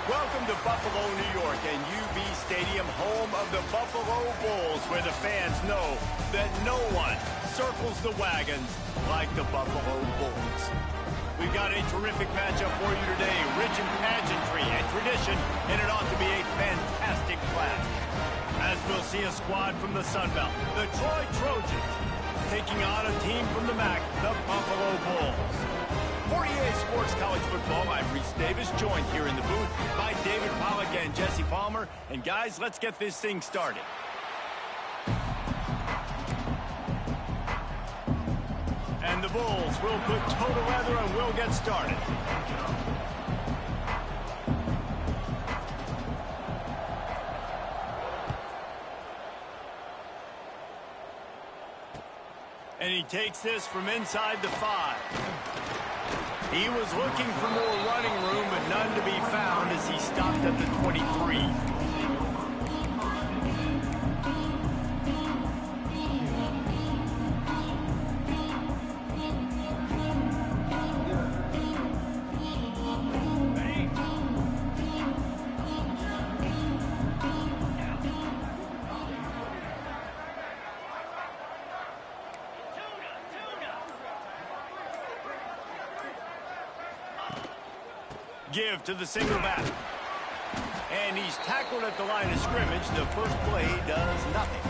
Welcome to Buffalo, New York, and UB Stadium, home of the Buffalo Bulls, where the fans know that no one circles the wagons like the Buffalo Bulls. We've got a terrific matchup for you today, rich in pageantry and tradition, and it ought to be a fantastic clash. As we'll see a squad from the Sun Belt, the Troy Trojans, taking on a team from the MAC, the Buffalo Bulls. For EA Sports College Football, I'm Reese Davis, joined here in the booth by David Pollack and Jesse Palmer. And guys, let's get this thing started. And the Bulls will put total leather and we'll get started. And he takes this from inside the 5. He was looking for more running room, but none to be found as he stopped at the 23. Give to the single back. And he's tackled at the line of scrimmage. The first play does nothing.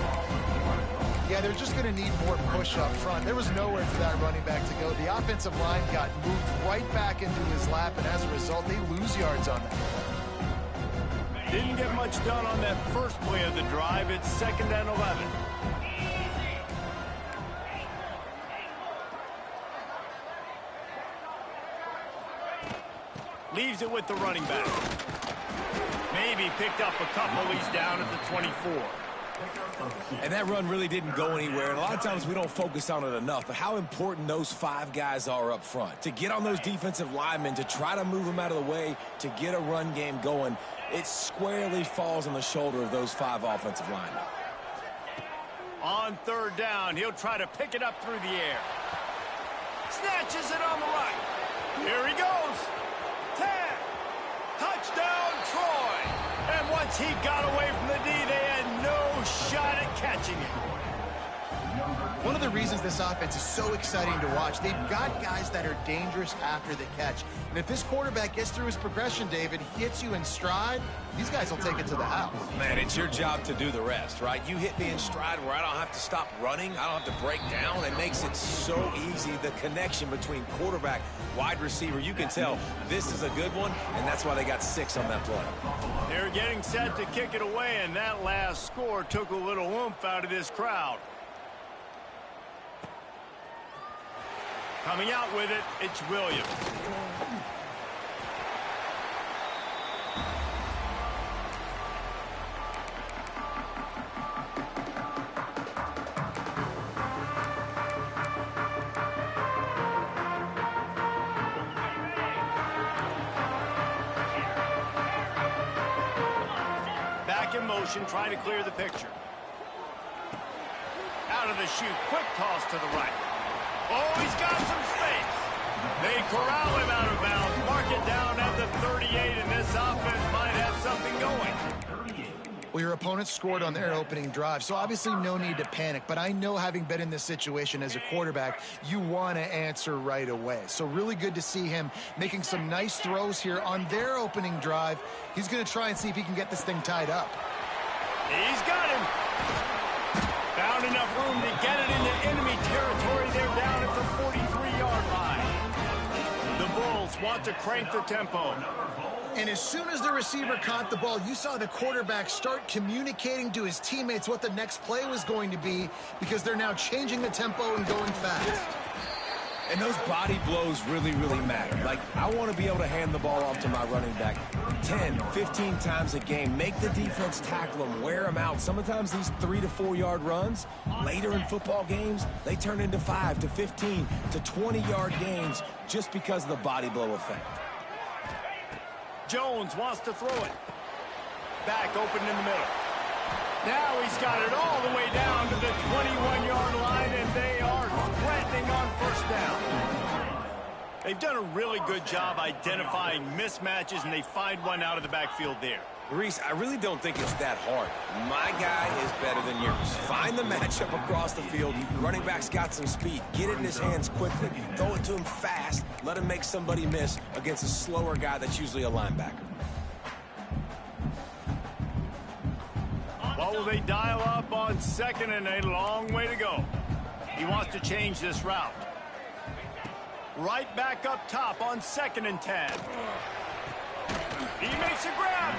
Yeah, they're just going to need more push up front. There was nowhere for that running back to go. The offensive line got moved right back into his lap, and as a result, they lose yards on that. Didn't get much done on that first play of the drive. It's 2nd and 11. Leaves it with the running back. Maybe picked up a couple. He's down at the 24. And that run really didn't go anywhere. And a lot of times we don't focus on it enough. But how important those 5 guys are up front. To get on those defensive linemen, to try to move them out of the way, to get a run game going, it squarely falls on the shoulder of those 5 offensive linemen. On 3rd down, he'll try to pick it up through the air. Snatches it on the right. Here he goes. 10. Touchdown, Troy. And once he got away from the D, they had no shot at catching it. One of the reasons this offense is so exciting to watch, they've got guys that are dangerous after the catch. And if this quarterback gets through his progression, David, hits you in stride, these guys will take it to the house. Man, it's your job to do the rest, right? You hit me in stride where I don't have to stop running. I don't have to break down. It makes it so easy, the connection between quarterback, wide receiver. You can tell this is a good one, and that's why they got 6 on that play. They're getting set to kick it away, and that last score took a little oomph out of this crowd. Coming out with it, it's Williams. Back in motion, trying to clear the picture. Out of the chute, quick toss to the right. Oh, he's got some space. They corral him out of bounds. Mark it down at the 38, and this offense might have something going. Well, your opponent scored on their opening drive, so obviously no need to panic. But I know, having been in this situation as a quarterback, you want to answer right away. So really good to see him making some nice throws here on their opening drive. He's going to try and see if he can get this thing tied up. He's got him. Found enough room to get it into enemy territory. They're down at the 43-yard line. The Bulls want to crank the tempo. And as soon as the receiver caught the ball, you saw the quarterback start communicating to his teammates what the next play was going to be, because they're now changing the tempo and going fast. And those body blows really, really matter. Like, I want to be able to hand the ball off to my running back 10, 15 times a game. Make the defense tackle them, wear them out. Sometimes these 3 to 4 yard runs, later in football games, they turn into 5 to 15 to 20-yard gains just because of the body blow effect. Jones wants to throw it. Back open in the middle. Now he's got it all the way down to the 21-yard line, and they are threatening on 1st down. They've done a really good job identifying mismatches, and they find one out of the backfield there. Reese, I really don't think it's that hard. My guy is better than yours. Find the matchup across the field. Running back's got some speed. Get it in his hands quickly. Throw it to him fast. Let him make somebody miss against a slower guy that's usually a linebacker. What will they dial up on second and a long way to go? He wants to change this route. Right back up top on 2nd and 10. He makes a grab.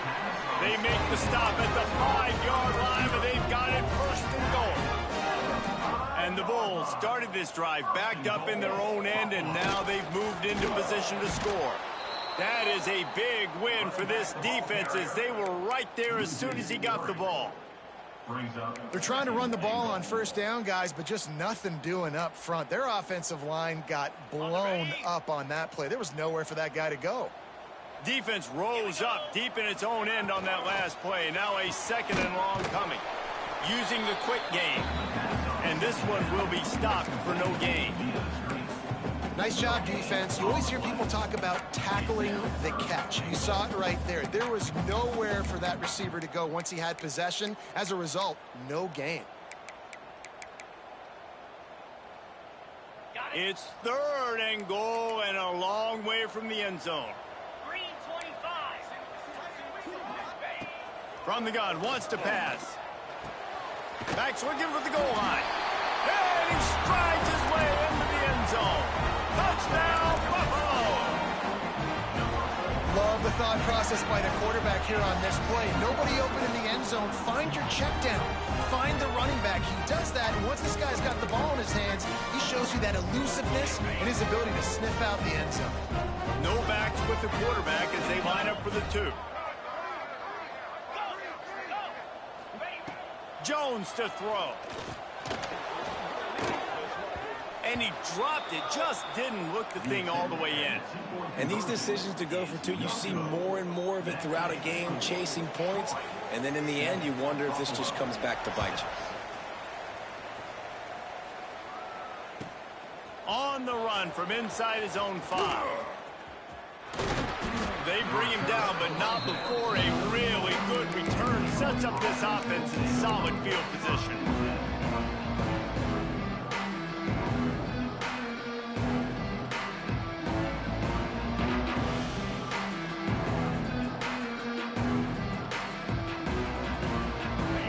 They make the stop at the 5-yard line, but they've got it 1st and goal. And the Bulls started this drive backed up in their own end, and now they've moved into position to score. That is a big win for this defense, as they were right there as soon as he got the ball. They're trying to run the ball on 1st down, guys, but just nothing doing up front. Their offensive line got blown up on that play. There was nowhere for that guy to go. Defense rose up deep in its own end on that last play. Now a 2nd and long coming. Using the quick game. And this one will be stopped for no gain. Nice job, defense. You always hear people talk about tackling the catch. You saw it right there. There was nowhere for that receiver to go once he had possession. As a result, no gain. It's 3rd and goal and a long way from the end zone. From the gun, wants to pass. Back's looking for the goal line. And he strides his way into the end zone. Touchdown, Buffalo! Love the thought process by the quarterback here on this play. Nobody open in the end zone. Find your check down. Find the running back. He does that, and once this guy's got the ball in his hands, he shows you that elusiveness and his ability to sniff out the end zone. No backs with the quarterback as they line up for the 2. Jones to throw. And he dropped it. Just didn't look the thing all the way in. And these decisions to go for 2, you see more and more of it throughout a game, chasing points. And then in the end, you wonder if this just comes back to bite you. On the run from inside his own 5. They bring him down, but not before a really good return sets up this offense in solid field position.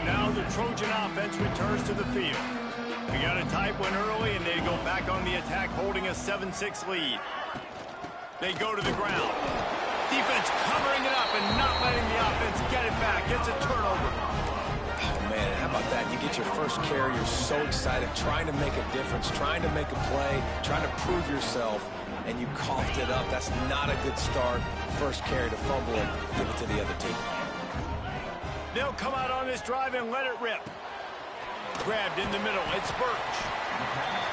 Now the Trojan offense returns to the field. We got a tight one early, and they go back on the attack, holding a 7-6 lead. They go to the ground. Defense covering it up and not letting the offense get it back. It's a turnover. Oh, man, how about that? You get your first carry. You're so excited, trying to make a difference, trying to make a play, trying to prove yourself, and you coughed it up. That's not a good start. First carry to fumble it, give it to the other team. They'll come out on this drive and let it rip. Grabbed in the middle. It's Birch.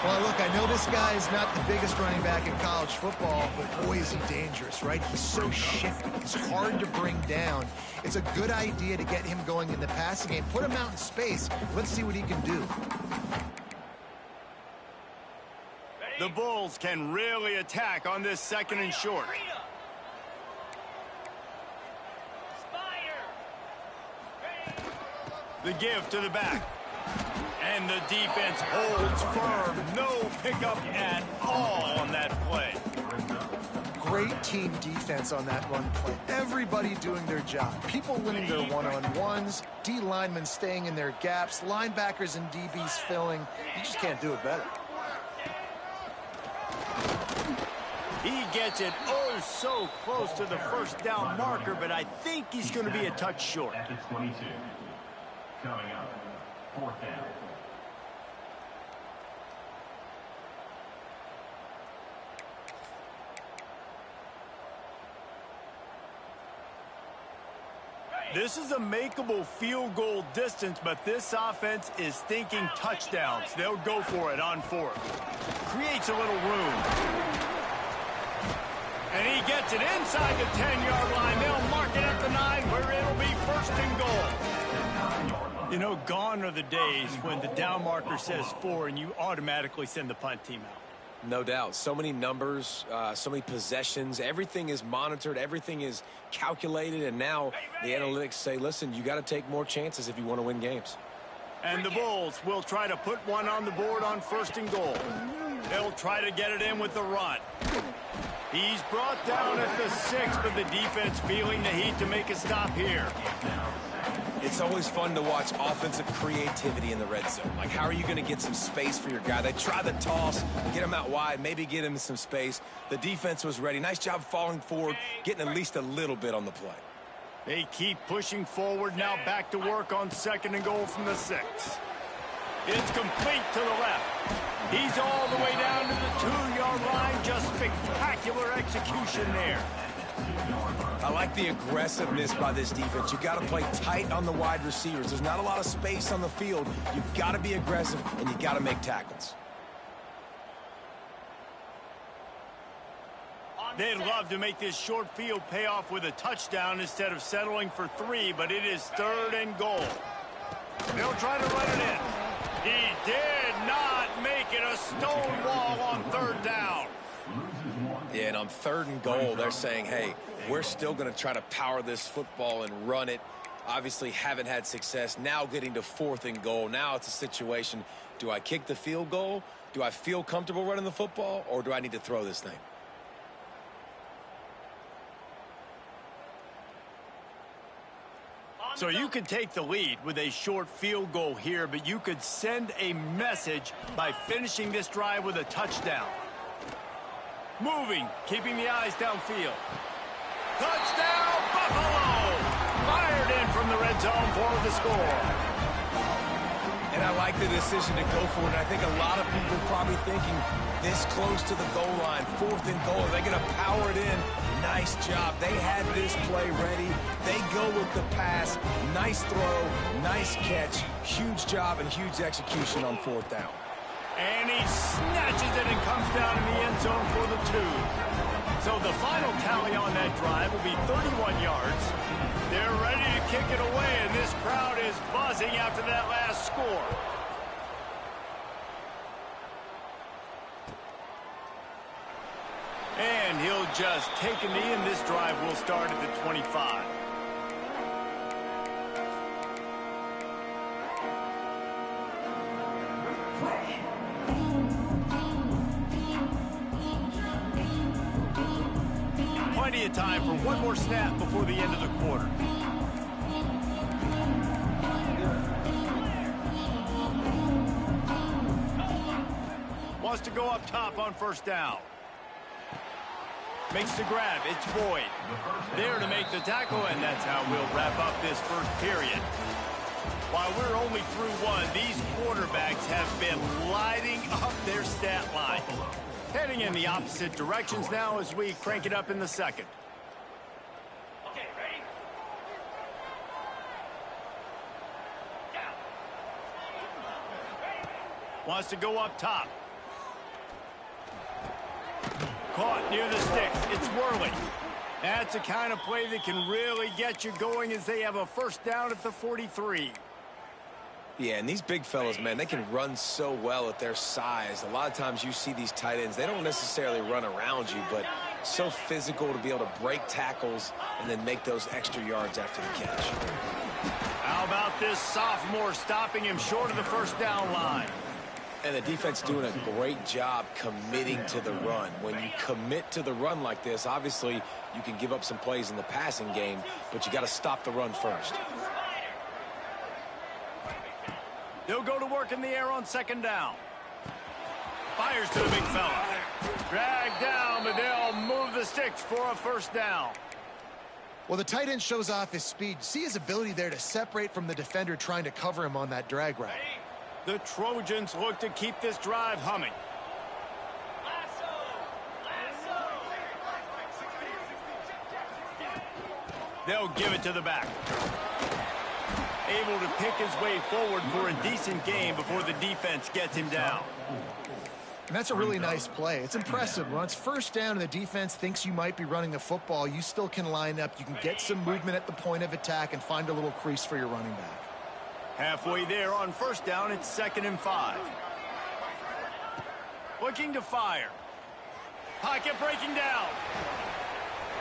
Well, look, I know this guy is not the biggest running back in college football, but boy, is he dangerous, right? He's so shifty. He's hard to bring down. It's a good idea to get him going in the passing game. Put him out in space. Let's see what he can do. The Bulls can really attack on this 2nd and short. The give to the back. And the defense holds firm. No pickup at all on that play. Great team defense on that run play. Everybody doing their job. People winning their one-on-ones. D linemen staying in their gaps. Linebackers and DBs filling. You just can't do it better. He gets it oh so close to the 1st down marker, but I think he's going to be a touch short. At the 22. Coming up, 4th down. This is a makeable field goal distance, but this offense is thinking touchdowns. They'll go for it on 4th. Creates a little room. And he gets it inside the 10-yard line. They'll mark it at the 9, where it'll be 1st and goal. You know, gone are the days when the down marker says 4 and you automatically send the punt team out. No doubt. So many numbers, so many possessions. Everything is monitored. Everything is calculated. And now the analytics say, listen, you got to take more chances if you want to win games. And the Bulls will try to put one on the board on 1st and goal. They'll try to get it in with the run. He's brought down at the 6, but the defense feeling the heat to make a stop here. It's always fun to watch offensive creativity in the red zone. Like, how are you going to get some space for your guy? They try the toss, get him out wide, maybe get him some space. The defense was ready. Nice job falling forward, getting at least a little bit on the play. They keep pushing forward, now back to work on 2nd and goal from the 6. It's complete to the left. He's all the way down to the 2-yard line. Just spectacular execution there. I like the aggressiveness by this defense. You got to play tight on the wide receivers. There's not a lot of space on the field. You've got to be aggressive, and you got to make tackles. They'd love to make this short field pay off with a touchdown instead of settling for 3, but it is 3rd and goal. They'll try to run it in. He did not make it a stone wall on 3rd down. Yeah, and on 3rd and goal, they're saying, hey, we're still going to try to power this football and run it. Obviously haven't had success. Now getting to 4th and goal. Now it's a situation, do I kick the field goal? Do I feel comfortable running the football? Or do I need to throw this thing? So you could take the lead with a short field goal here, but you could send a message by finishing this drive with a touchdown. Moving, keeping the eyes downfield. Touchdown, Buffalo! Fired in from the red zone for the score. And I like the decision to go for it. I think a lot of people probably thinking this close to the goal line, 4th and goal. Are they going to power it in? Nice job. They had this play ready. They go with the pass. Nice throw, nice catch. Huge job and huge execution on 4th down. And he snatches it and comes down in the end zone for the 2. So the final tally on that drive will be 31 yards. They're ready to kick it away, and this crowd is buzzing after that last score. And he'll just take a knee, and this drive will start at the 25. Plenty of time for one more snap before the end of the quarter. Wants to go up top on 1st down. Makes the grab. It's Boyd. There to make the tackle, and that's how we'll wrap up this 1st period. While we're only through 1, these quarterbacks have been lighting up their stat line. Heading in the opposite directions now as we crank it up in the 2nd. Okay, ready? Wants to go up top. Caught near the sticks. It's Worley. That's the kind of play that can really get you going as they have a 1st down at the 43. Yeah, and these big fellas, man, they can run so well at their size. A lot of times you see these tight ends, they don't necessarily run around you, but so physical to be able to break tackles and then make those extra yards after the catch. How about this sophomore stopping him short of the 1st down line? And the defense doing a great job committing to the run. When you commit to the run like this, obviously you can give up some plays in the passing game, but you got to stop the run first. They'll go to work in the air on 2nd down. Fires to the big fella. Dragged down, but they'll move the sticks for a 1st down. Well, the tight end shows off his speed. See his ability there to separate from the defender trying to cover him on that drag route. The Trojans look to keep this drive humming. They'll give it to the back. Able to pick his way forward for a decent game before the defense gets him down. And that's a really nice play. It's impressive. When it's 1st down and the defense thinks you might be running the football, you still can line up. You can get some movement at the point of attack and find a little crease for your running back. Halfway there on 1st down, it's 2nd and 5. Looking to fire. Pocket breaking down.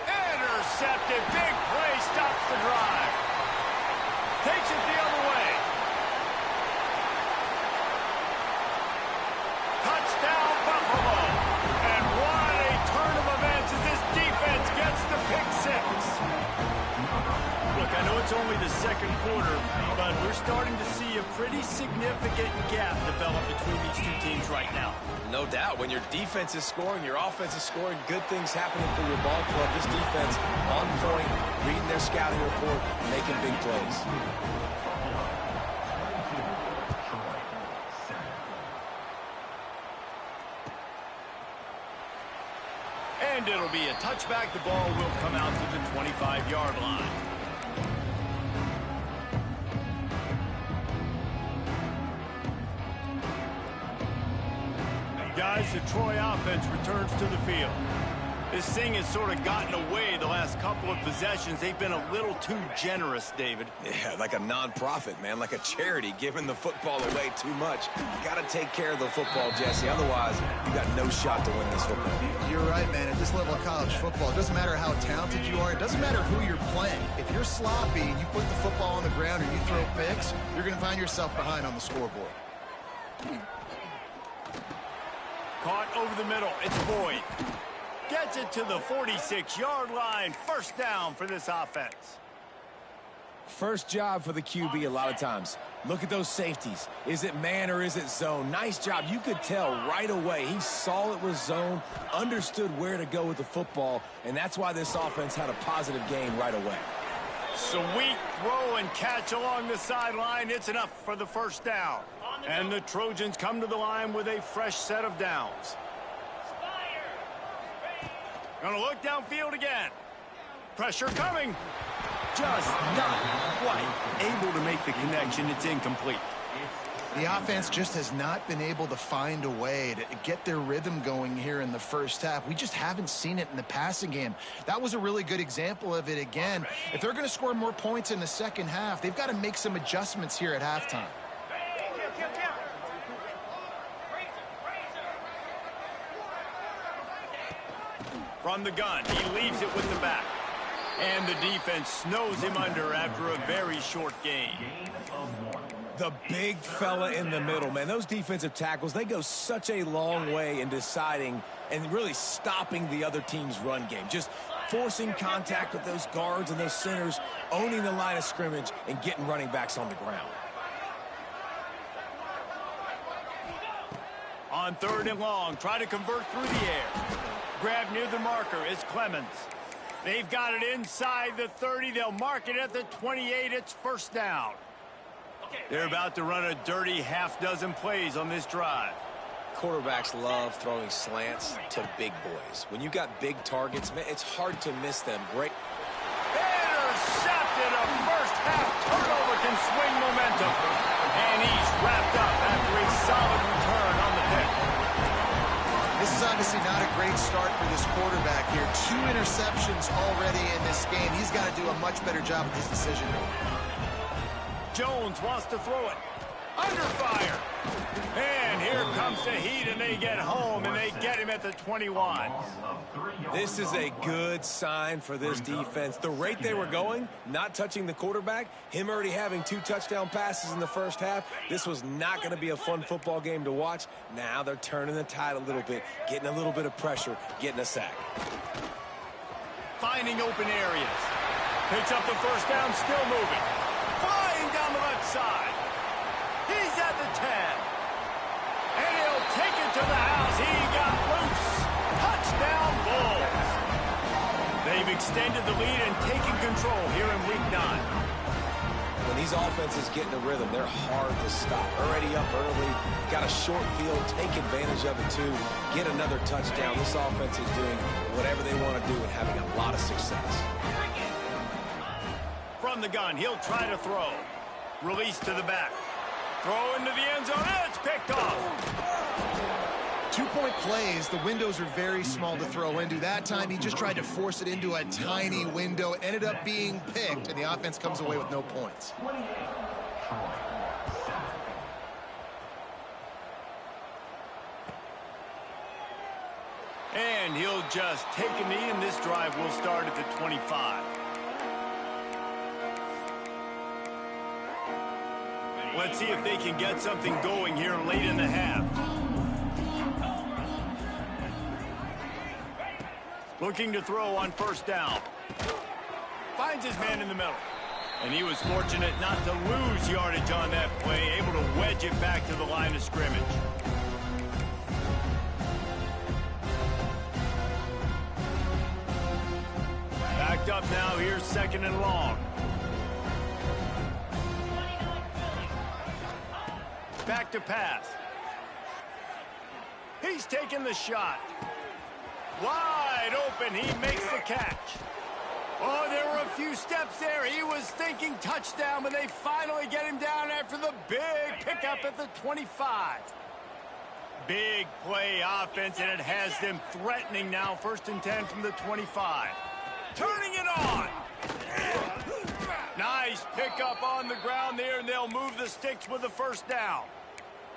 Intercepted. Big play. Stops the drive. Takes it the other way. Touchdown, Buffalo. And what a turn of events as this defense gets the pick six. Look, I know it's only the second quarter, but we're starting to see a pretty significant gap develop between these two teams right now. No doubt. When your defense is scoring, your offense is scoring, good things happening for your ball club. This defense on point, reading their scouting report, making big plays. And it'll be a touchback. The ball will come out to the 25-yard line. Guys, the Troy offense returns to the field. This thing has sort of gotten away the last couple of possessions. They've been a little too generous, David. Yeah, like a non-profit, man, like a charity, giving the football away too much. You got to take care of the football, Jesse. Otherwise, you got no shot to win this football game. You're right, man. At this level of college football, it doesn't matter how talented you are. It doesn't matter who you're playing. If you're sloppy and you put the football on the ground or you throw picks, you're going to find yourself behind on the scoreboard. Caught over the middle. It's Boyd. Gets it to the 46-yard line. First down for this offense. First job for the QB a lot of times. Look at those safeties. Is it man or is it zone? Nice job. You could tell right away. He saw it was zone, understood where to go with the football, and that's why this offense had a positive gain right away. Sweet throw and catch along the sideline. It's enough for the first down. And the Trojans come to the line with a fresh set of downs. Gonna look downfield again. Pressure coming. Just not quite able to make the connection. It's incomplete. The offense just has not been able to find a way to get their rhythm going here in the first half. We just haven't seen it in the passing game. That was a really good example of it again. If they're going to score more points in the second half, they've got to make some adjustments here at halftime. From the gun, he leaves it with the back. And the defense snows him under after a very short gain. The big fella in the middle, man. Those defensive tackles, they go such a long way in deciding and really stopping the other team's run game. Just forcing contact with those guards and those centers, owning the line of scrimmage, and getting running backs on the ground. On third and long, try to convert through the air. Grab near the marker is Clemens. They've got it inside the 30. They'll mark it at the 28. It's first down. They're about to run a dirty half-dozen plays on this drive. Quarterbacks love throwing slants to big boys. When you got big targets, man, it's hard to miss them. Great. Intercepted. A first-half turnover can swing momentum. And he's wrapped up after a solid return on the pick. This is obviously not a great start for this quarterback here. 2 interceptions already in this game. He's got to do a much better job with his decision-making. Jones wants to throw it. Under fire. And here comes the heat, and they get home, and they get him at the 21. This is a good sign for this defense. The rate they were going, not touching the quarterback, him already having 2 touchdown passes in the first half, this was not going to be a fun football game to watch. Now they're turning the tide a little bit, getting a little bit of pressure, getting a sack. Finding open areas. Picks up the first down, still moving. Flying down the left side. He's at the 10. And he'll take it to the house. He got loose. Touchdown Bulls. They've extended the lead and taken control here in week 9. When these offenses get in a rhythm, they're hard to stop. Already up early, got a short field, take advantage of it too, get another touchdown. This offense is doing whatever they want to do and having a lot of success. From the gun, he'll try to throw. Release to the back. Throw into the end zone. It's picked off. 2-point plays, the windows are very small to throw into. That time, he just tried to force it into a tiny window. It ended up being picked, and the offense comes away with no points. And he'll just take a knee, and this drive will start at the 25. Let's see if they can get something going here late in the half. Looking to throw on first down. Finds his man in the middle. And he was fortunate not to lose yardage on that play, able to wedge it back to the line of scrimmage. Backed up now, here's 2nd and long. Back to pass. He's taking the shot. Wide open, he makes the catch. Oh, there were a few steps there. He was thinking touchdown, but they finally get him down after the big pickup at the 25. Big play offense, and it has them threatening now. 1st and 10 from the 25. Turning it on. Nice pickup on the ground there, and they'll move the sticks with the first down.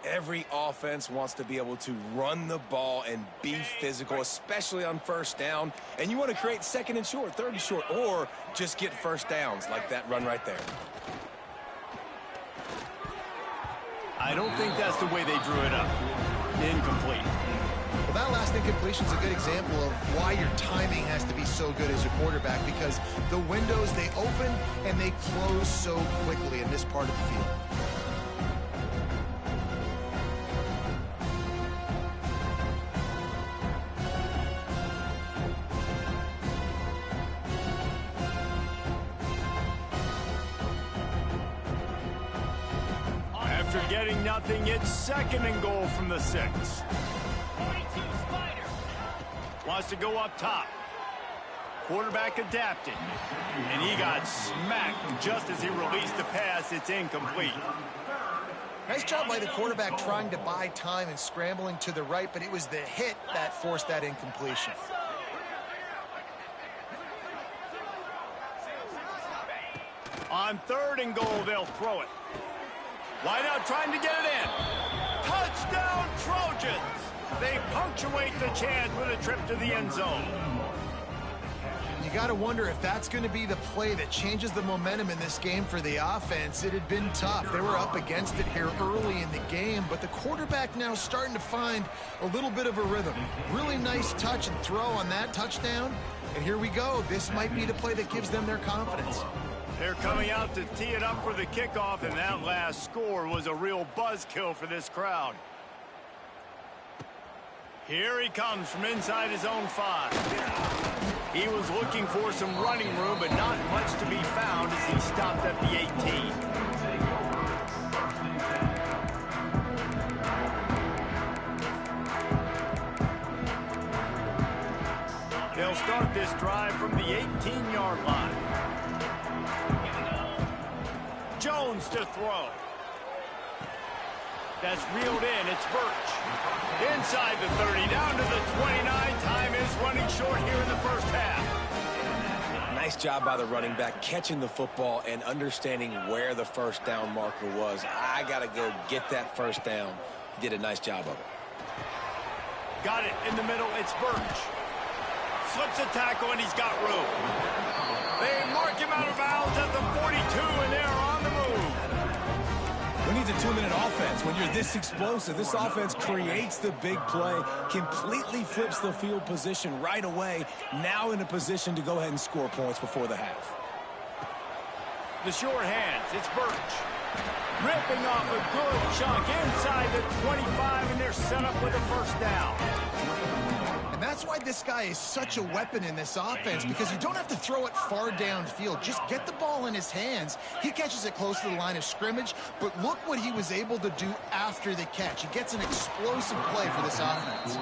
Every offense wants to be able to run the ball and be physical, especially on first down. And you want to create 2nd and short, 3rd and short, or just get first downs like that run right there. I don't think that's the way they drew it up. Incomplete. Well, that last incompletion is a good example of why your timing has to be so good as a quarterback, because the windows, they open and they close so quickly in this part of the field. After getting nothing, it's 2nd and goal from the 6. Wants to go up top. Quarterback adapted. And he got smacked just as he released the pass. It's incomplete. Nice job by the quarterback trying to buy time and scrambling to the right, but it was the hit that forced that incompletion. On 3rd and goal, they'll throw it. Wide out trying to get it in. Touchdown, Trojans! They punctuate the chance with a trip to the end zone. You got to wonder if that's going to be the play that changes the momentum in this game for the offense. It had been tough. They were up against it here early in the game, but the quarterback now starting to find a little bit of a rhythm. Really nice touch and throw on that touchdown. And here we go. This might be the play that gives them their confidence. They're coming out to tee it up for the kickoff, and that last score was a real buzzkill for this crowd. Here he comes from inside his own 5. He was looking for some running room, but not much to be found as he stopped at the 18. They'll start this drive from the 18-yard line. Jones to throw. That's reeled in. It's Birch. Inside the 30, down to the 29. Time is running short here in the first half. Nice job by the running back catching the football and understanding where the first down marker was. I got to go get that first down. He did a nice job of it. Got it in the middle. It's Birch. Slips a tackle, and he's got room. They mark him out of bounds at the 42, and they're on the move. Who needs a 2-minute offense when you're this explosive? This offense creates the big play, completely flips the field position right away, now in a position to go ahead and score points before the half. The short hands, it's Birch. Ripping off a good chunk inside the 25, and they're set up with a first down. And that's why this guy is such a weapon in this offense, because you don't have to throw it far downfield. Just get the ball in his hands. He catches it close to the line of scrimmage, but look what he was able to do after the catch. He gets an explosive play for this offense.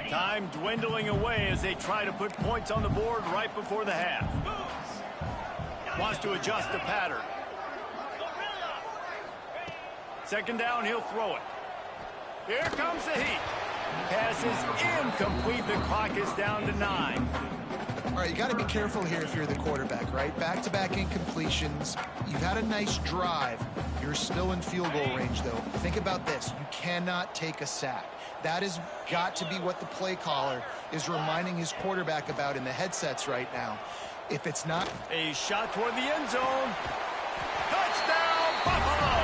Time dwindling away as they try to put points on the board right before the half. Wants to adjust the pattern. Second down, he'll throw it. Here comes the heat. Pass is incomplete. The clock is down to 9. All right, you got to be careful here if you're the quarterback, right? Back-to-back incompletions. You've had a nice drive. You're still in field goal range, though. Think about this. You cannot take a sack. That has got to be what the play caller is reminding his quarterback about in the headsets right now. If it's not... A shot toward the end zone. Touchdown, Buffalo!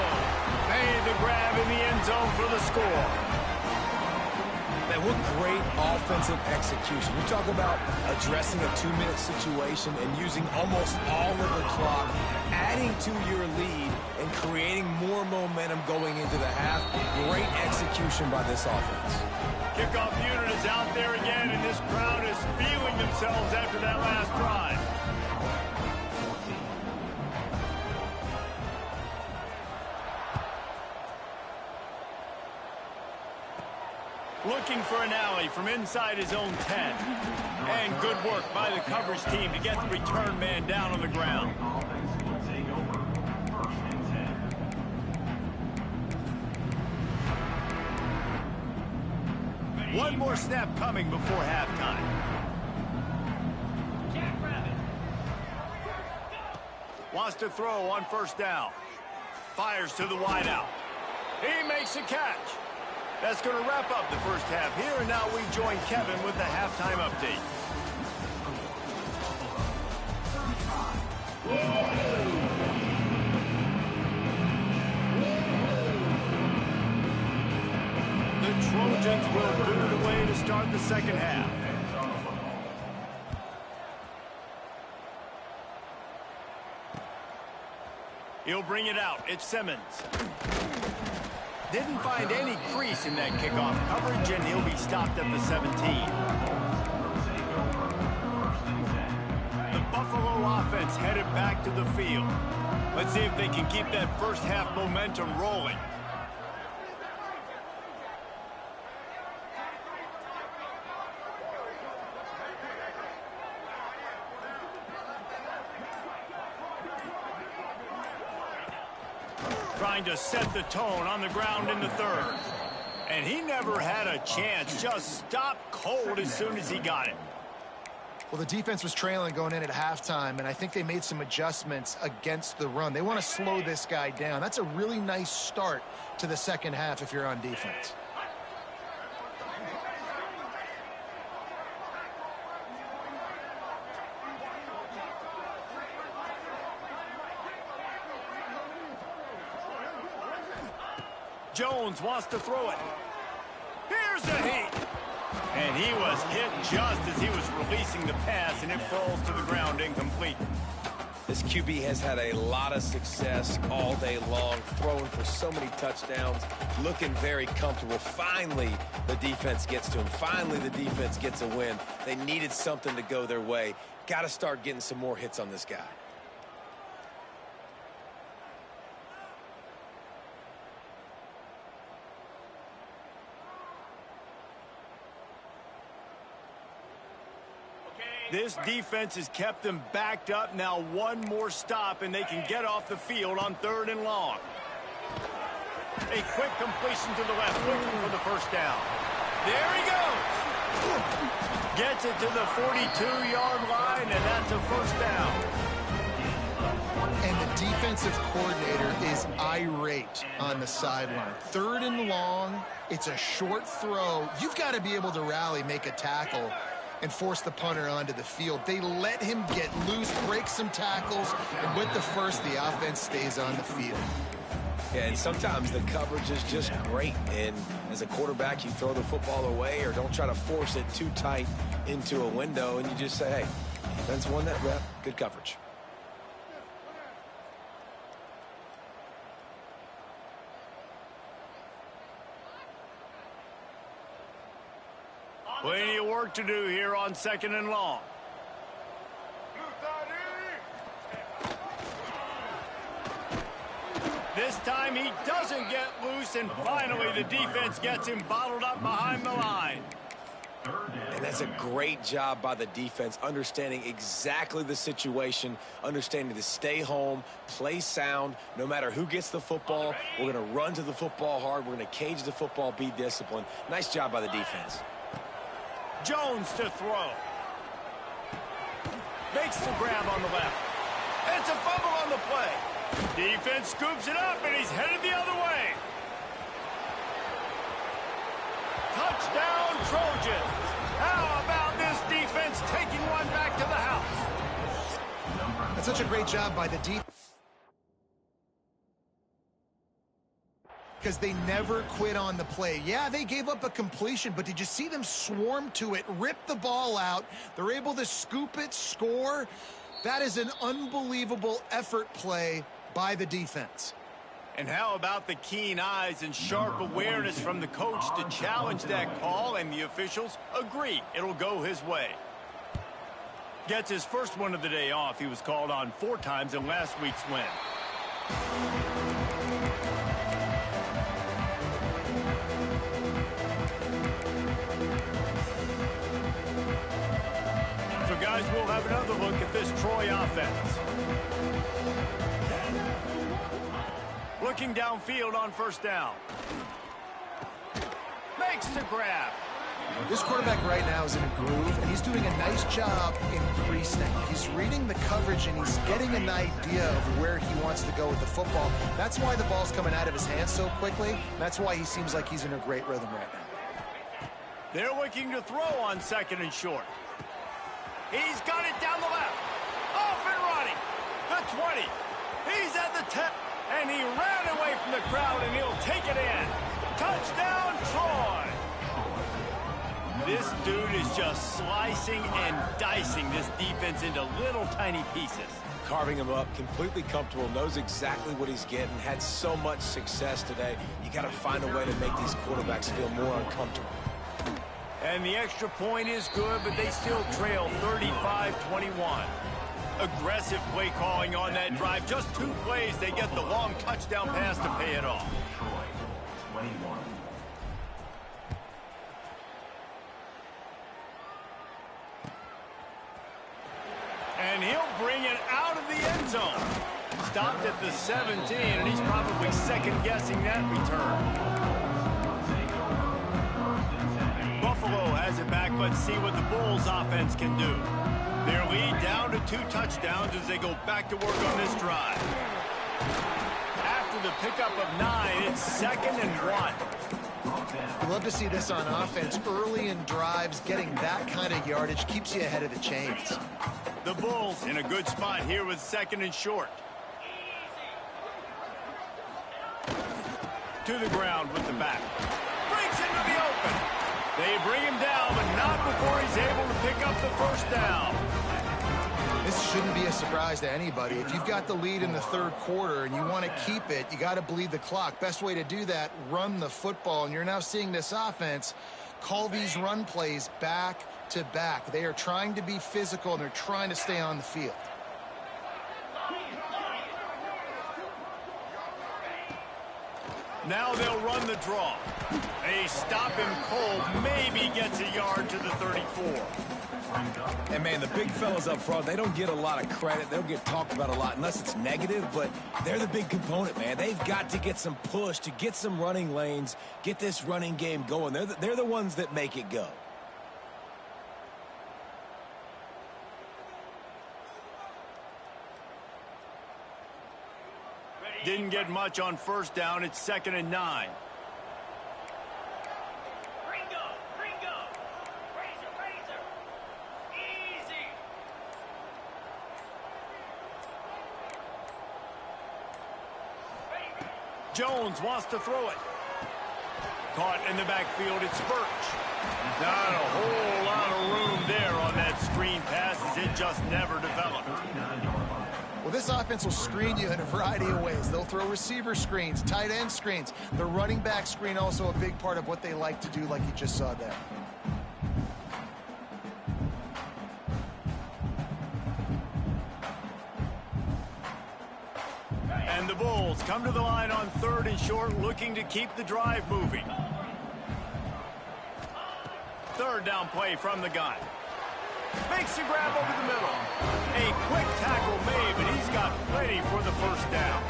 Made the grab in the end zone for the score. Man, what great offensive execution. You talk about addressing a 2-minute situation and using almost all of the clock, adding to your lead and creating more momentum going into the half. Great execution by this offense. Kickoff unit is out there again, and this crowd is feeling themselves after that last drive. Looking for an alley from inside his own 10. And good work by the coverage team to get the return man down on the ground. One more snap coming before halftime. Wants to throw on first down. Fires to the wideout. He makes a catch. That's going to wrap up the first half here, and now we join Kevin with the halftime update. The Trojans will boot it away to start the second half. He'll bring it out. It's Simmons. Didn't find any crease in that kickoff coverage, and he'll be stopped at the 17. The Buffalo offense headed back to the field. Let's see if they can keep that first half momentum rolling. Trying to set the tone on the ground in the third. And he never had a chance. Just stopped cold as soon as he got it. Well, the defense was trailing going in at halftime, and I think they made some adjustments against the run. They want to slow this guy down. That's a really nice start to the second half if you're on defense. Jones wants to throw it. Here's a hit. And he was hit just as he was releasing the pass, and it falls to the ground incomplete. This QB has had a lot of success all day long, throwing for so many touchdowns, looking very comfortable. Finally, the defense gets to him. Finally, the defense gets a win. They needed something to go their way. Got to start getting some more hits on this guy. This defense has them backed up. Now one more stop, and they can get off the field on 3rd and long. A quick completion to the left, looking for the first down. There he goes. Gets it to the 42-yard line, and that's a first down. And the defensive coordinator is irate on the sideline. 3rd and long. It's a short throw. You've got to be able to rally, make a tackle, and force the punter onto the field. They let him get loose, break some tackles, and with the first, the offense stays on the field. Yeah, and sometimes the coverage is just great. And as a quarterback, you throw the football away or don't try to force it too tight into a window, and you just say, hey, defense won that rep, good coverage. Plenty of work to do here on 2nd and long. This time he doesn't get loose, and finally the defense gets him bottled up behind the line. And that's a great job by the defense, understanding exactly the situation, understanding to stay home, play sound. No matter who gets the football, we're going to run to the football hard. We're going to cage the football, be disciplined. Nice job by the defense. Jones to throw. Makes the grab on the left. It's a fumble on the play. Defense scoops it up, and he's headed the other way. Touchdown, Trojans. How about this defense taking one back to the house? That's such a great job by the defense, because they never quit on the play. Yeah, they gave up a completion, but did you see them swarm to it, rip the ball out? They're able to scoop it, score. That is an unbelievable effort play by the defense. And how about the keen eyes and sharp awareness from the coach to challenge that call, and the officials agree it'll go his way. Gets his first one of the day off. He was called on 4 times in last week's win. So guys, we'll have another look at this Troy offense. Looking downfield on first down. Makes the grab. This quarterback right now is in a groove, and he's doing a nice job in pre-snap. He's reading the coverage, and he's getting an idea of where he wants to go with the football. That's why the ball's coming out of his hands so quickly. That's why he seems like he's in a great rhythm right now. They're looking to throw on 2nd and short. He's got it down the left. Off and running. The 20. He's at the 10. And he ran away from the crowd, and he'll take it in. Touchdown, Troy. This dude is just slicing and dicing this defense into little tiny pieces. Carving him up, completely comfortable, knows exactly what he's getting, had so much success today. You got to find a way to make these quarterbacks feel more uncomfortable. And the extra point is good, but they still trail 35-21. Aggressive play calling on that drive. Just 2 plays, they get the long touchdown pass to pay it off. Troy, 21. And he'll bring it out of the end zone. Stopped at the 17, and he's probably second-guessing that return. Buffalo has it back. Let's see what the Bulls offense can do. Their lead down to 2 touchdowns as they go back to work on this drive. After the pickup of 9, it's 2nd and 1. You love to see this on offense. Early in drives, getting that kind of yardage keeps you ahead of the chains. The Bulls in a good spot here with 2nd and short. To the ground with the back. Breaks into the open. They bring him down, but not before he's able to pick up the first down. This shouldn't be a surprise to anybody. If you've got the lead in the 3rd quarter and you want to keep it, you got to bleed the clock. Best way to do that, run the football. And you're now seeing this offense call these run plays back to back. They are trying to be physical, and they're trying to stay on the field. Now they'll run the draw. They stop him cold, maybe gets a yard to the 34. And, man, the big fellas up front, they don't get a lot of credit. They don't get talked about a lot unless it's negative, but they're the big component, man. They've got to get some push, to get some running lanes, get this running game going. They're the ones that make it go. Didn't get much on first down. It's 2nd and 9. Jones wants to throw it. Caught in the backfield, it's Birch. Not a whole lot of room there on that screen pass, as it just never developed. Well, this offense will screen you in a variety of ways. They'll throw receiver screens, tight end screens. The running back screen also a big part of what they like to do, like you just saw there. And the Bulls come to the line on 3rd and short, looking to keep the drive moving. Third down play from the gun. Makes the grab over the middle. A quick tackle made, but he's got plenty for the first down.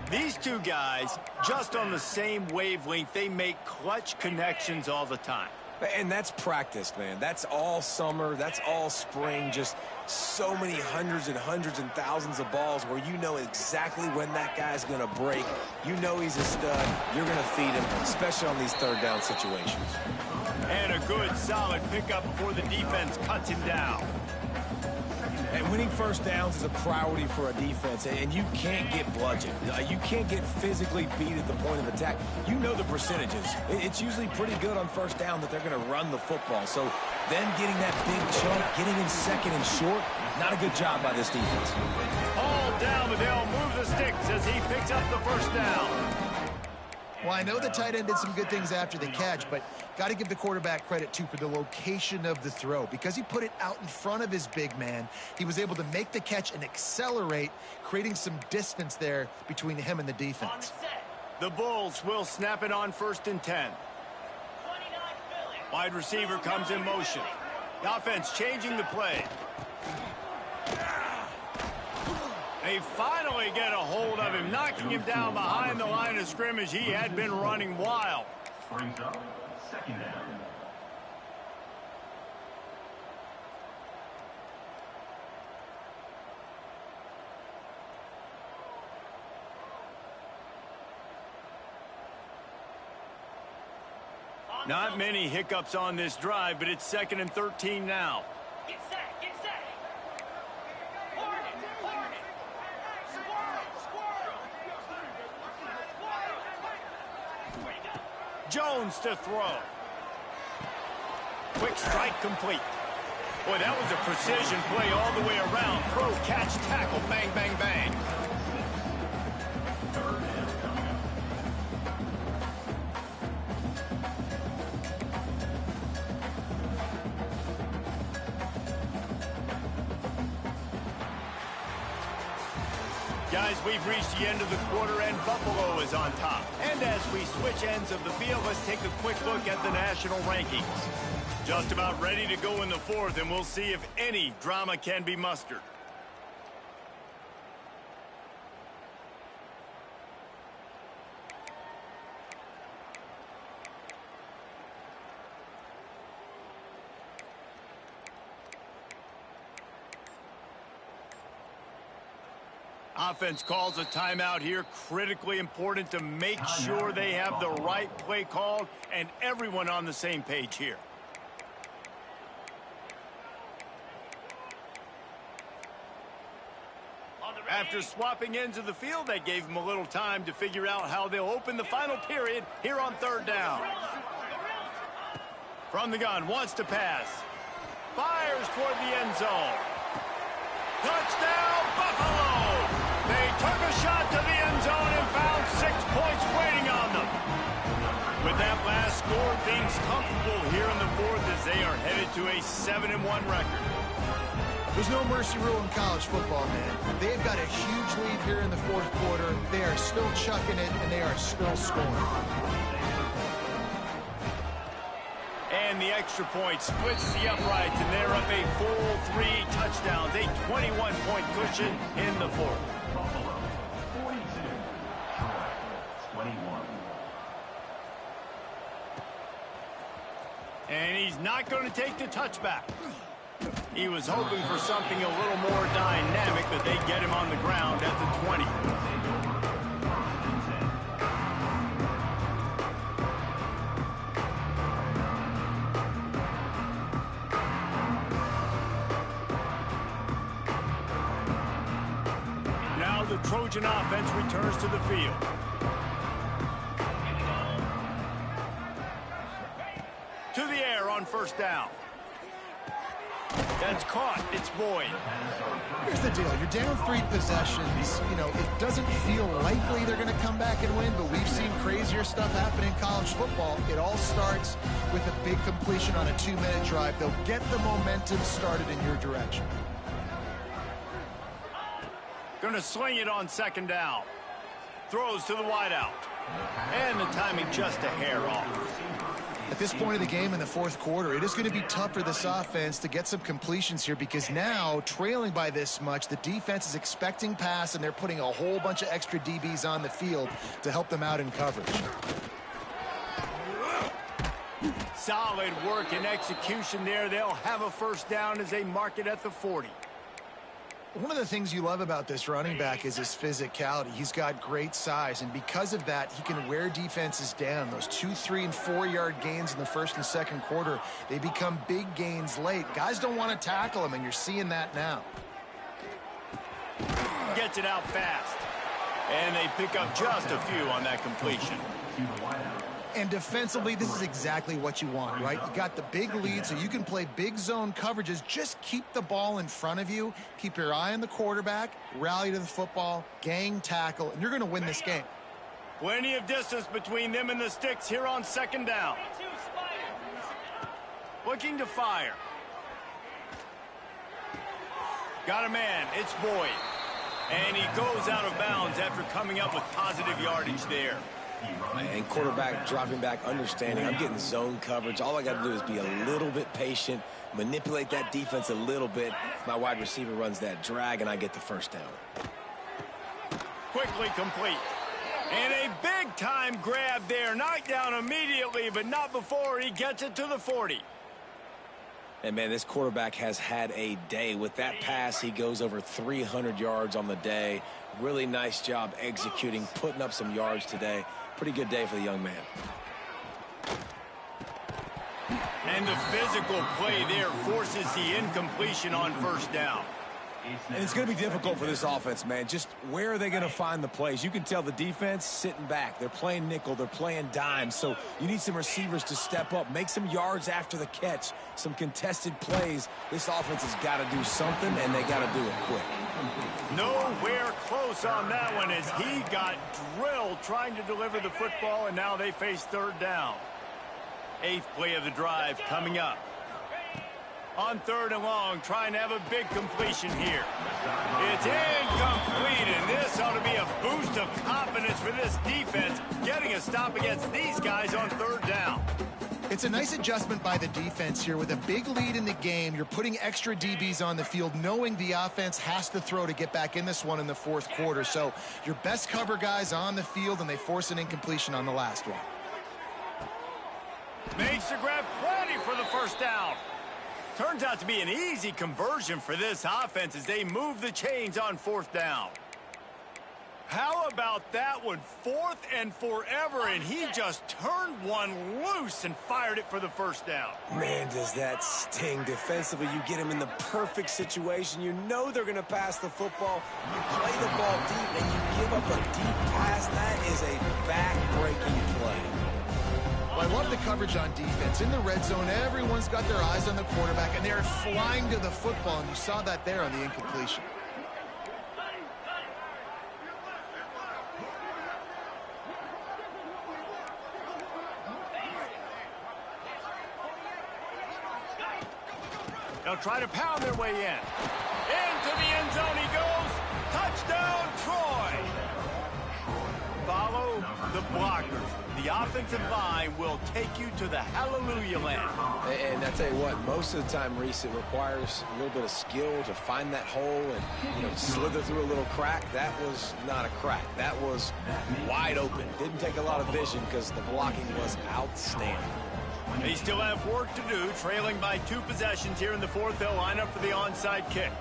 These two guys, just on the same wavelength, they make clutch connections all the time. And that's practice, man. That's all summer. That's all spring. Just so many hundreds and thousands of balls where you know exactly when that guy's going to break. You know he's a stud. You're going to feed him, especially on these third down situations. And a good, solid pickup before the defense cuts him down. And winning first downs is a priority for a defense, and you can't get bludgeoned. You can't get physically beat at the point of attack. You know the percentages. It's usually pretty good on first down that they're going to run the football. So then getting that big chunk, getting in second and short, not a good job by this defense. All down, but they'll move the sticks as he picks up the first down. Well, I know the tight end did some good things after the catch, but got to give the quarterback credit, too, for the location of the throw. Because he put it out in front of his big man, he was able to make the catch and accelerate, creating some distance there between him and the defense. The Bulls will snap it on 1st and 10. Wide receiver comes in motion. The offense changing the play. They finally get a hold of him, knocking him down behind the line of scrimmage. He had been running wild. Brings up second down. Not many hiccups on this drive, but it's 2nd and 13 now. Get set, get set. Jones to throw. Quick strike complete. Boy, that was a precision play all the way around. Throw, catch, tackle, bang, bang, bang. Guys, we've reached the end of the quarter, and Buffalo is on top. And as we switch ends of the field, let's take a quick look at the national rankings. Just about ready to go in the 4th, and we'll see if any drama can be mustered. Offense calls a timeout here. Critically important to make sure they have the right play called and everyone on the same page here. After swapping ends of the field, that gave them a little time to figure out how they'll open the final period here on 3rd down. From the gun, wants to pass. Fires toward the end zone. Touchdown, Buffalo! They took a shot to the end zone and found 6 points waiting on them. With that last score, things comfortable here in the 4th as they are headed to a 7-1 record. There's no mercy rule in college football, man. They've got a huge lead here in the 4th quarter. They are still chucking it, and they are still scoring. And the extra point splits the uprights, and they're up a full 3 touchdowns, a 21-point cushion in the 4th. Buffalo 42, Detroit 21. And he's not going to take the touchback. He was hoping for something a little more dynamic, but they get him on the ground at the 20. Now the Trojan offense returns to the field. To the air on 1st down. That's caught. It's Boyd. Here's the deal. You're down 3 possessions. You know, it doesn't feel likely they're going to come back and win, but we've seen crazier stuff happen in college football. It all starts with a big completion on a 2-minute drive. They'll get the momentum started in your direction. Going to sling it on 2nd down. Throws to the wideout. And the timing just a hair off. At this point of the game in the fourth quarter, it is going to be tough for this offense to get some completions here because now, trailing by this much, the defense is expecting pass, and they're putting a whole bunch of extra DBs on the field to help them out in coverage. Solid work and execution there. They'll have a first down as they mark it at the 40. One of the things you love about this running back is his physicality. He's got great size, and because of that, he can wear defenses down. Those 2, 3, and 4-yard gains in the first and second quarter, they become big gains late. Guys don't want to tackle him, and you're seeing that now. Gets it out fast. And they pick up just a few on that completion. And defensively, this is exactly what you want, right? You got the big lead, so you can play big zone coverages. Just keep the ball in front of you. Keep your eye on the quarterback. Rally to the football. Gang tackle. And you're going to win this game. Plenty of distance between them and the sticks here on second down. Looking to fire. Got a man. It's Boyd. And he goes out of bounds after coming up with positive yardage there. And quarterback dropping back, understanding I'm getting zone coverage. All I got to do is be a little bit patient, manipulate that defense a little bit. My wide receiver runs that drag, and I get the first down. Quickly complete. And a big-time grab there. Knocked down immediately, but not before he gets it to the 40. And, man, this quarterback has had a day. With that pass, he goes over 300 yards on the day. Really nice job executing, putting up some yards today. Pretty good day for the young man. And the physical play there forces the incompletion on first down. And it's going to be difficult for this offense, man. Just where are they going to find the plays? You can tell the defense sitting back. They're playing nickel. They're playing dime. So you need some receivers to step up, make some yards after the catch, some contested plays. This offense has got to do something, and they got to do it quick. Nowhere close on that one as he got drilled trying to deliver the football, and now they face third down. 8th play of the drive coming up. On 3rd and long, trying to have a big completion here. It's incomplete, and this ought to be a boost of confidence for this defense, getting a stop against these guys on 3rd down. It's a nice adjustment by the defense here. With a big lead in the game, you're putting extra DBs on the field, knowing the offense has to throw to get back in this one in the fourth quarter. So your best cover guys on the field, and they force an incompletion on the last one. Makes the grab plenty for the first down. Turns out to be an easy conversion for this offense as they move the chains on 4th down. How about that one? 4th and forever, and he just turned one loose and fired it for the first down. Man, does that sting. Defensively, you get him in the perfect situation. You know they're going to pass the football. You play the ball deep, and you give up a deep pass. That is a back-breaking play. Well, I love the coverage on defense. In the red zone, everyone's got their eyes on the quarterback, and they're flying to the football, and you saw that there on the incompletion. They'll try to pound their way in. Into the end zone he goes. Touchdown, Troy. Follow the blockers. The offensive line will take you to the hallelujah land. And I tell you what, most of the time, Reese, it requires a little bit of skill to find that hole and slither through a little crack. That was not a crack. That was wide open. Didn't take a lot of vision because the blocking was outstanding. They still have work to do, trailing by 2 possessions here in the 4th. They'll line up for the onside kick.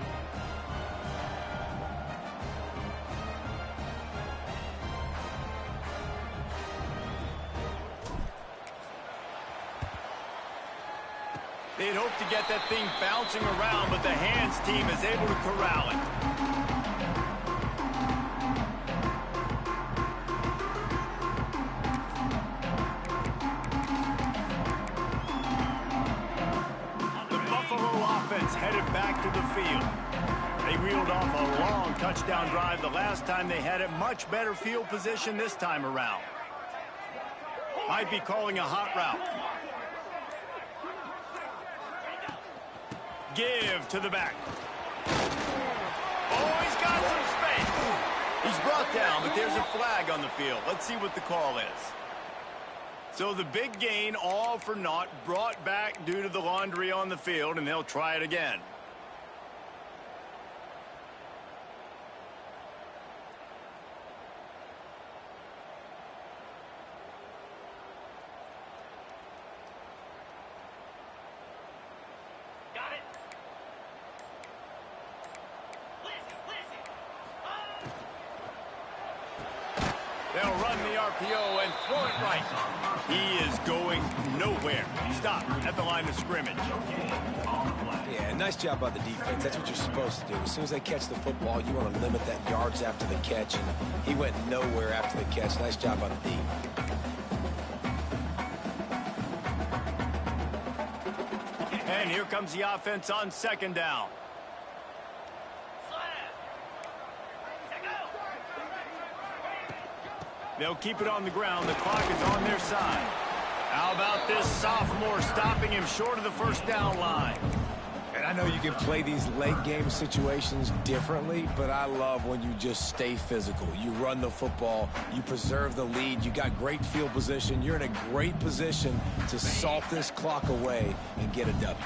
They'd hope to get that thing bouncing around, but the hands team is able to corral it. Headed back to the field. They reeled off a long touchdown drive the last time they had it. Much better field position this time around. Might be calling a hot route. Give to the back. Oh, he's got some space. He's brought down, but there's a flag on the field. Let's see what the call is. So the big gain, all for naught, brought back due to the laundry on the field, and they'll try it again. They'll run the RPO and throw it right. He is going nowhere. Stop at the line of scrimmage. Yeah, nice job by the defense. That's what you're supposed to do. As soon as they catch the football, you want to limit that yards after the catch, and he went nowhere after the catch. Nice job by the D. And here comes the offense on second down. They'll keep it on the ground. The clock is on their side. How about this sophomore stopping him short of the first down line? And I know you can play these late game situations differently, but I love when you just stay physical. You run the football, you preserve the lead, you got great field position. You're in a great position to salt this clock away and get a W.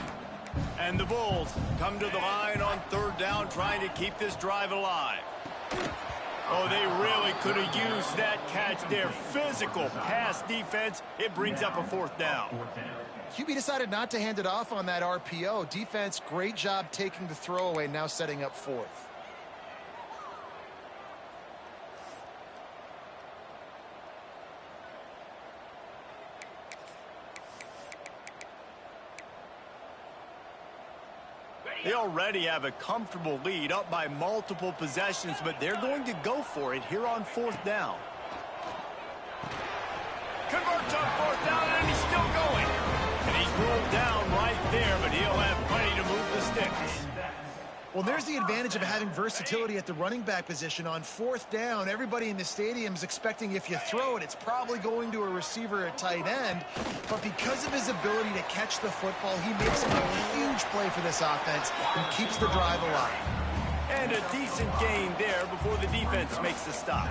And the Bulls come to the line on third down, trying to keep this drive alive. Oh, they really could have used that catch there. Physical pass defense. It brings up a fourth down. QB decided not to hand it off on that RPO. Defense, great job taking the throwaway, now setting up fourth. They already have a comfortable lead, up by multiple possessions, but they're going to go for it here on fourth down. Converts on fourth down, and he's still going. And he's rolled down right there, but he'll have plenty to move the sticks. Well, there's the advantage of having versatility at the running back position. On fourth down, everybody in the stadium is expecting if you throw it, it's probably going to a receiver at tight end. But because of his ability to catch the football, he makes a huge play for this offense and keeps the drive alive. And a decent gain there before the defense makes the stop.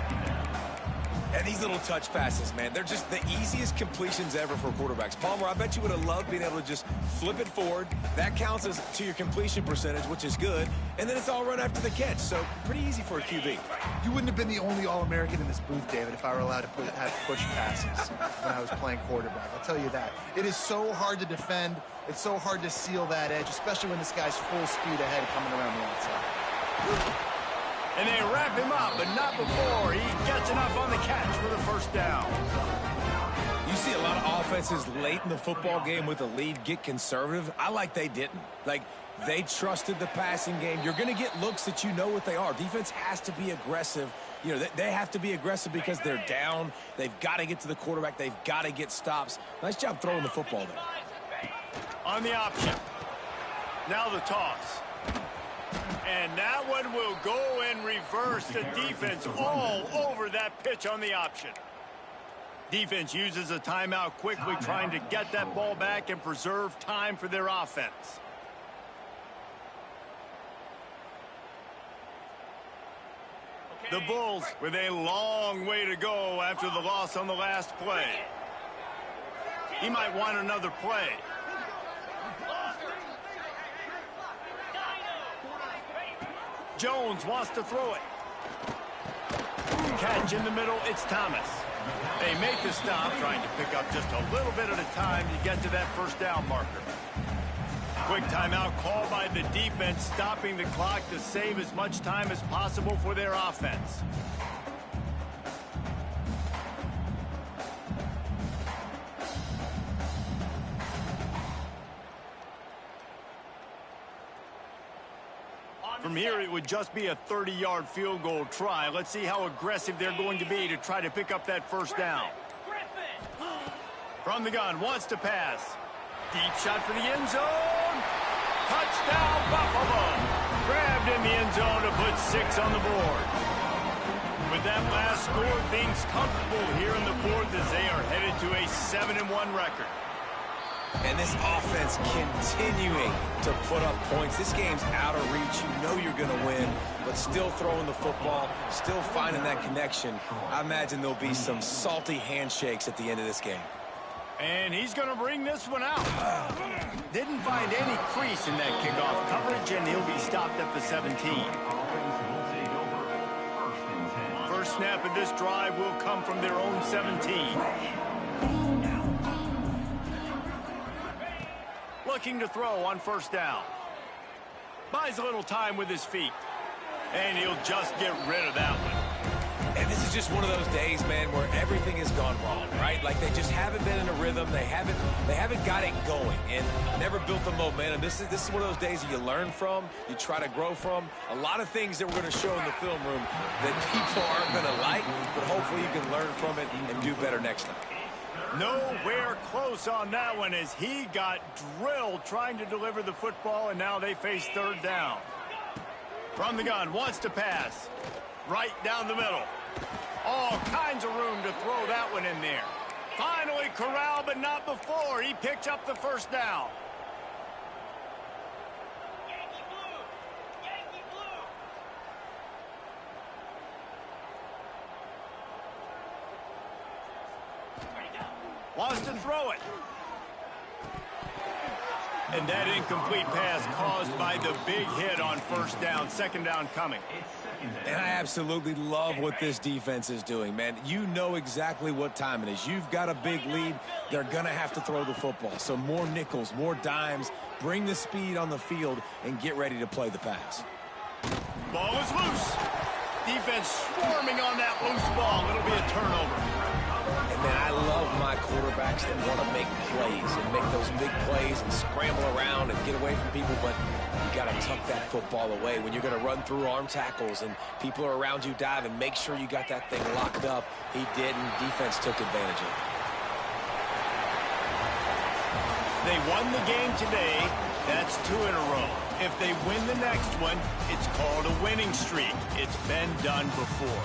And these little touch passes, man, they're just the easiest completions ever for quarterbacks. Palmer, I bet you would have loved being able to just flip it forward. That counts as to your completion percentage, which is good. And then it's all run after the catch, so pretty easy for a QB. You wouldn't have been the only All-American in this booth, David, if I were allowed to have push passes when I was playing quarterback. I'll tell you that. It is so hard to defend. It's so hard to seal that edge, especially when this guy's full speed ahead coming around the outside. And they wrap him up, but not before he gets enough on the catch for the first down. You see a lot of offenses late in the football game with a lead get conservative. I like they didn't. Like, they trusted the passing game. You're going to get looks that you know what they are. Defense has to be aggressive. You know, they have to be aggressive because they're down. They've got to get to the quarterback. They've got to get stops. Nice job throwing the football there. On the option. Now the toss. And that one will go in reverse. The defense all over that pitch on the option. Defense uses a timeout quickly, trying to get that ball back and preserve time for their offense. The Bulls with a long way to go after the loss on the last play. He might want another play. Jones wants to throw it. Catch in the middle, it's Thomas. They make the stop, trying to pick up just a little bit at a time to get to that first down marker. Quick timeout called by the defense, stopping the clock to save as much time as possible for their offense. From here, it would just be a 30-yard field goal try. Let's see how aggressive they're going to be to try to pick up that first down. From the gun, wants to pass. Deep shot for the end zone. Touchdown, Buffalo. Grabbed in the end zone to put 6 on the board. With that last score, things comfortable here in the fourth as they are headed to a 7-1 record. And this offense continuing to put up points. This game's out of reach. You know you're going to win, but still throwing the football, still finding that connection. I imagine there'll be some salty handshakes at the end of this game. And he's going to bring this one out. Didn't find any crease in that kickoff coverage, and he'll be stopped at the 17. First snap of this drive will come from their own 17. Looking to throw on first down. Buys a little time with his feet. And he'll just get rid of that one. And this is just one of those days, man, where everything has gone wrong, right? Like they just haven't been in a rhythm. They haven't got it going and never built the momentum. This is one of those days that you learn from, you try to grow from. A lot of things that we're going to show in the film room that people aren't going to like, but hopefully you can learn from it and do better next time. Nowhere close on that one as he got drilled trying to deliver the football, and now they face third down. From the gun, wants to pass. Right down the middle. All kinds of room to throw that one in there. Finally corralled, but not before. He picks up the first down. Wants to throw it. And that incomplete pass caused by the big hit on first down. Second down coming. And I absolutely love what this defense is doing, man. You know exactly what time it is. You've got a big lead. They're going to have to throw the football. So more nickels, more dimes. Bring the speed on the field and get ready to play the pass. Ball is loose. Defense swarming on that loose ball. It'll be a turnover. And, man, I love my quarterbacks that want to make plays and make those big plays and scramble around and get away from people, but you got to tuck that football away. When you're going to run through arm tackles and people are around you diving, make sure you got that thing locked up. He did, and defense took advantage of it. They won the game today. That's 2 in a row. If they win the next one, it's called a winning streak. It's been done before.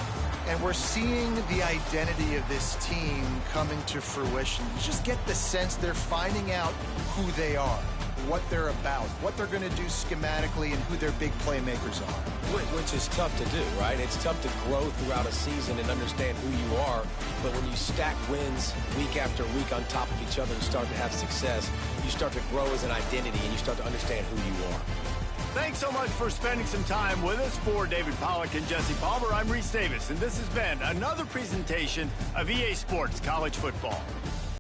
And we're seeing the identity of this team coming to fruition. You just get the sense they're finding out who they are, what they're about, what they're going to do schematically, and who their big playmakers are. Which is tough to do, right? It's tough to grow throughout a season and understand who you are. But when you stack wins week after week on top of each other and start to have success, you start to grow as an identity and you start to understand who you are. Thanks so much for spending some time with us. For David Pollack and Jesse Palmer, I'm Reese Davis, and this has been another presentation of EA Sports College Football.